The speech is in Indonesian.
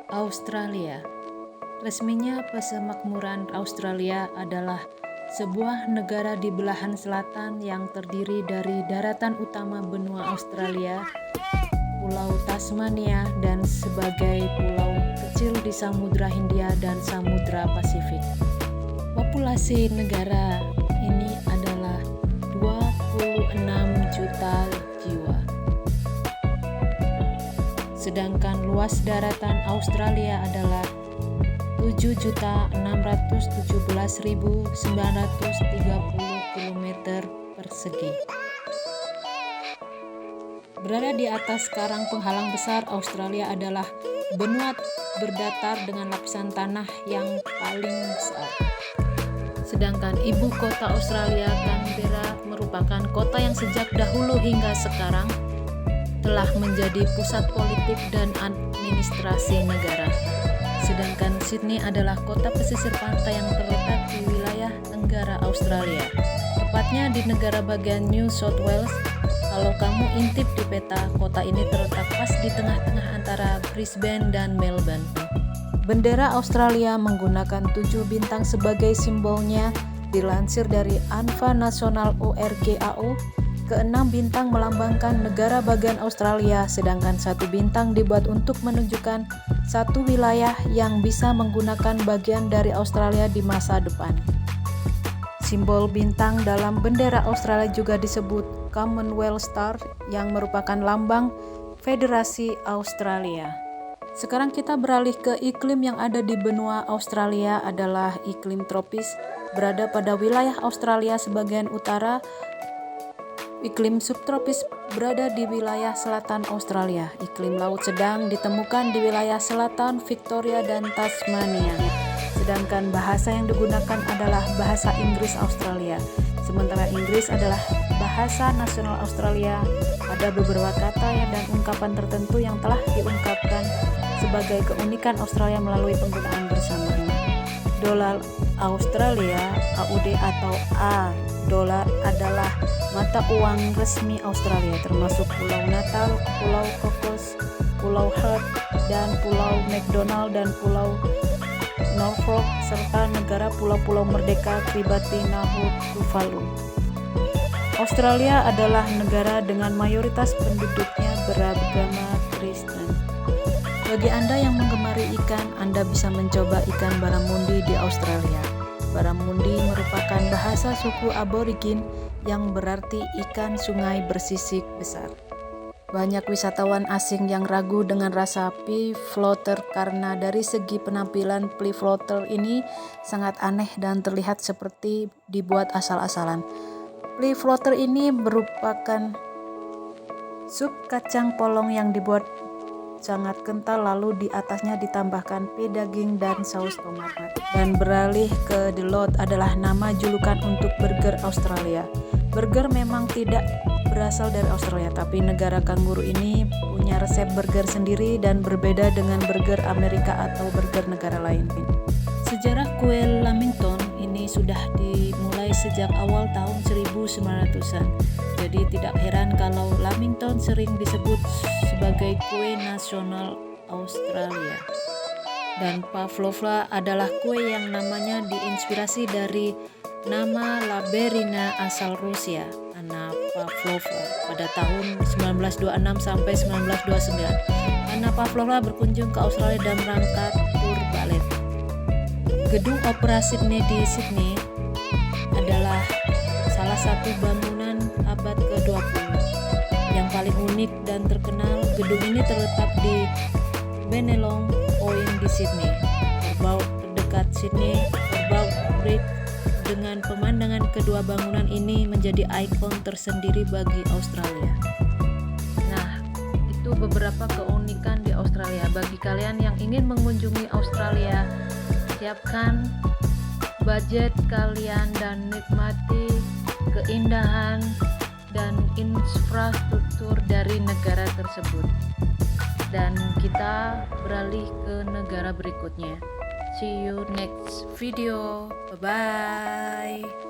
Australia. Resminya Persemakmuran Australia adalah sebuah negara di belahan selatan yang terdiri dari daratan utama benua Australia, Pulau Tasmania, dan sebagai pulau kecil di Samudra Hindia dan Samudra Pasifik. Populasi negara ini adalah 26 juta jiwa. Sedangkan luas daratan Australia adalah 7.617.930 km persegi. Berada di atas karang penghalang besar Australia adalah benua berdatar dengan lapisan tanah yang paling besar. Sedangkan ibu kota Australia, Canberra, merupakan kota yang sejak dahulu hingga sekarang telah menjadi pusat politik dan administrasi negara. Sedangkan Sydney adalah kota pesisir pantai yang terletak di wilayah Tenggara Australia, tepatnya di negara bagian New South Wales. Kalau kamu intip di peta, kota ini terletak pas di tengah-tengah antara Brisbane dan Melbourne. Bendera Australia menggunakan 7 bintang sebagai simbolnya, dilansir dari ANFA Nasional ORGAO. Keenam bintang melambangkan negara bagian Australia, sedangkan 1 bintang dibuat untuk menunjukkan satu wilayah yang bisa menggunakan bagian dari Australia di masa depan. Simbol bintang dalam bendera Australia juga disebut Commonwealth Star, yang merupakan lambang Federasi Australia. Sekarang kita beralih ke iklim yang ada di benua Australia adalah iklim tropis, berada pada wilayah Australia sebagian utara. Iklim subtropis berada di wilayah selatan Australia. Iklim laut sedang ditemukan di wilayah selatan Victoria dan Tasmania. Sedangkan bahasa yang digunakan adalah bahasa Inggris Australia. Sementara Inggris adalah bahasa nasional Australia. Ada beberapa kata dan ungkapan tertentu yang telah diungkapkan sebagai keunikan Australia melalui penggunaan bersamaan. Dolar Australia (AUD) atau A dolar adalah mata uang resmi Australia, termasuk Pulau Natal, Pulau Cocos, Pulau Heard, dan Pulau McDonald dan Pulau Norfolk, serta negara pulau-pulau merdeka Kiribati, Nauru, Tuvalu. Australia adalah negara dengan mayoritas penduduknya beragama Kristen. Bagi Anda yang menggemari ikan, Anda bisa mencoba ikan barramundi di Australia. Barramundi merupakan bahasa suku aborigin yang berarti ikan sungai bersisik besar. Banyak wisatawan asing yang ragu dengan rasa pea floater karena dari segi penampilan pea floater ini sangat aneh dan terlihat seperti dibuat asal-asalan. Pea floater ini merupakan sup kacang polong yang dibuat sangat kental, lalu di atasnya ditambahkan pea daging dan saus tomat. Dan beralih ke The Lot adalah nama julukan untuk burger Australia. Burger memang tidak berasal dari Australia, tapi negara kanguru ini punya resep burger sendiri dan berbeda dengan burger Amerika atau burger negara lain. Sejarah kue Lamington ini sudah dimulai sejak awal tahun 1900-an. Jadi tidak heran kalau Lamington sering disebut sebagai kue nasional Australia. Dan pavlova adalah kue yang namanya diinspirasi dari nama Laberina asal Rusia, Anna Pavlova, pada tahun 1926 sampai 1929. Anna Pavlova berkunjung ke Australia dan berangkat tur balet. Gedung Opera Sydney di Sydney adalah salah satu bangunan abad ke-20 yang paling unik dan terkenal. Gedung ini terletak di Bennelong Point di Sydney, terbau terdekat Sydney Harbour Bridge. Dengan pemandangan kedua bangunan ini menjadi ikon tersendiri bagi Australia. Nah, itu beberapa keunikan di Australia. Bagi kalian yang ingin mengunjungi Australia, siapkan budget kalian dan nikmati keindahan dan infrastruktur dari negara tersebut. Dan kita beralih ke negara berikutnya. See you next video. Bye bye.